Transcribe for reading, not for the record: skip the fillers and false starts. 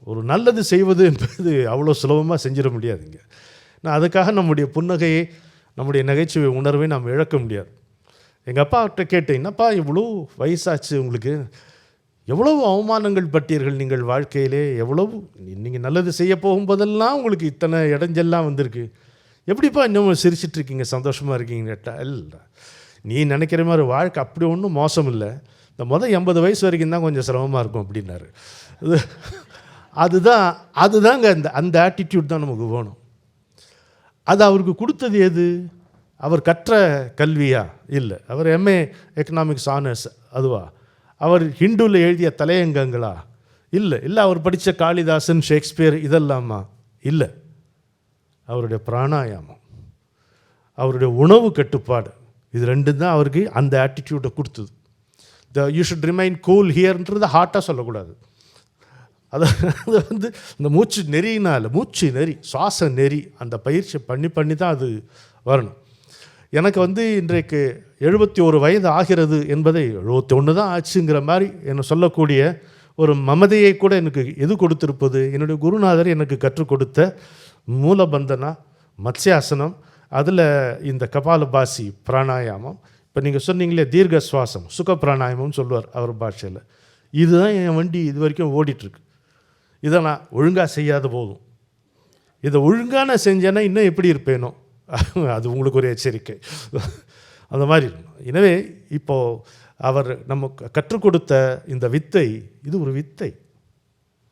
ஒரு நல்லது செய்வது என்பது அவ்வளோ சுலபமாக செஞ்சிட முடியாதுங்க. நான் அதுக்காக நம்முடைய புன்னகையை, நம்முடைய நகைச்சுவை உணர்வை நாம் இழக்க முடியாது. எங்கள் அப்பாட்ட கேட்டேன், என்னப்பா இவ்வளோ வயசாச்சு உங்களுக்கு, எவ்வளவு அவமானங்கள் பட்டீர்கள் நீங்கள் வாழ்க்கையிலே, எவ்வளவு நீங்கள் நல்லது செய்ய போகும்போதெல்லாம் உங்களுக்கு இத்தனை இடைஞ்செல்லாம் வந்திருக்கு, எப்படிப்பா இன்னும் சிரிச்சிட்ருக்கீங்க, சந்தோஷமாக இருக்கீங்கன்னு கேட்டால், இல்லை நீ நினைக்கிற மாதிரி வாழ்க்கை அப்படி ஒன்றும் மோசம் இல்லை, இந்த 80 வயசு வரைக்கும் தான் கொஞ்சம் சிரமமாக இருக்கும் அப்படின்னாரு. அதுதாங்க அந்த ஆட்டிடியூட் தான் நமக்கு வேணும். அது அவருக்கு கொடுத்தது எது? அவர் கற்ற கல்வியா? இல்லை. அவர் எம்ஏ எக்கனாமிக்ஸ் ஆனர்ஸ் அதுவா? அவர் ஹிந்துவில் எழுதிய தலையங்கங்களா? இல்லை. இல்லை அவர் படித்த காளிதாசன், ஷேக்ஸ்பியர் இதெல்லாமா? இல்லை. அவருடைய பிராணாயாமம், அவருடைய உணவு கட்டுப்பாடு, இது ரெண்டும் தான் அவருக்கு அந்த ஆட்டிடியூட்டை கொடுத்தது. யூ ஷுட் ரிமைன் கூல் ஹியர்ன்றது ஹார்ட்டாக சொல்லக்கூடாது. அது வந்து இந்த மூச்சு நெறி சுவாச நெறி அந்த பயிற்சி பண்ணி தான் அது வரணும். எனக்கு வந்து இன்றைக்கு 71 வயது ஆகிறது என்பதை 71 தான் ஆச்சுங்கிற மாதிரி என்னை சொல்லக்கூடிய ஒரு மமதையை கூட எனக்கு எது கொடுத்திருப்பது? என்னுடைய குருநாதர் எனக்கு கற்றுக் கொடுத்த மூலபந்தனா, மத்ஸ்யாசனம், அதில் இந்த கபாலபாசி பிராணாயாமம், இப்போ நீங்கள் சொன்னீங்களே தீர்க்க சுவாசம், சுக பிராணாயாமம்னு சொல்லுவார் அவர் பாஷையில். இதுதான் என் வண்டி இது வரைக்கும் ஓடிட்டுருக்கு. இதை நான் ஒழுங்காக செய்யாத போதும், இதை ஒழுங்காக நான் செஞ்சேன்னா இன்னும் எப்படி இருப்பேனோ, அது உங்களுக்கு ஒரு எச்சரிக்கை. அந்த மாதிரி. எனவே இப்போது அவர் நமக்கு கற்றுக் கொடுத்த இந்த வித்தை, இது ஒரு வித்தை.